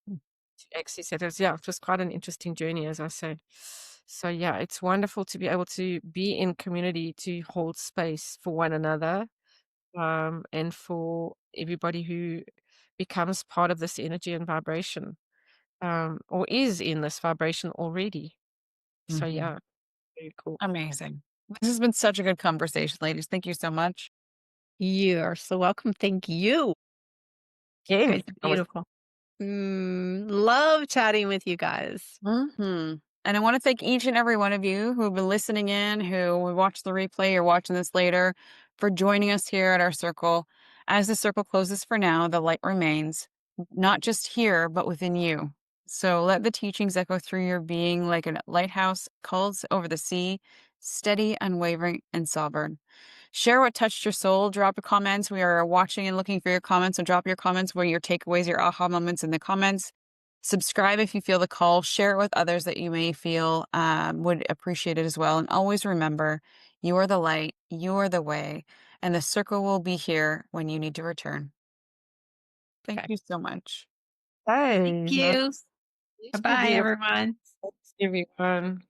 [SPEAKER 3] To access it. Yeah, it was quite an interesting journey, as I say. So, yeah, it's wonderful to be able to be in community, to hold space for one another, and for everybody who becomes part of this energy and vibration, or is in this vibration already. So,
[SPEAKER 1] Mhm.
[SPEAKER 3] yeah, very cool.
[SPEAKER 1] Amazing. This has been such a good conversation, ladies. Thank you so much.
[SPEAKER 2] You are so welcome. Thank you. You
[SPEAKER 3] Again,
[SPEAKER 2] guys are
[SPEAKER 3] I was
[SPEAKER 2] beautiful. Love chatting with you guys.
[SPEAKER 1] And I want to thank each and every one of you who have been listening in, who will watch the replay or watching this later, for joining us here at our circle. As the circle closes for now, the light remains, not just here, but within you. So let the teachings echo through your being like a lighthouse calls over the sea, steady, unwavering, and sovereign. Share what touched your soul. Drop your comments. We are watching and looking for your comments. So drop your comments, where your takeaways, your aha moments in the comments. Subscribe if you feel the call. Share it with others that you may feel would appreciate it as well. And always remember, you are the light, you are the way, and the circle will be here when you need to return. Thank
[SPEAKER 2] Okay.
[SPEAKER 1] you so much.
[SPEAKER 2] Thank
[SPEAKER 3] Hey,
[SPEAKER 2] you.
[SPEAKER 3] nice
[SPEAKER 2] Bye
[SPEAKER 3] to
[SPEAKER 2] bye,
[SPEAKER 3] hear.
[SPEAKER 2] everyone.
[SPEAKER 3] Thanks, everyone.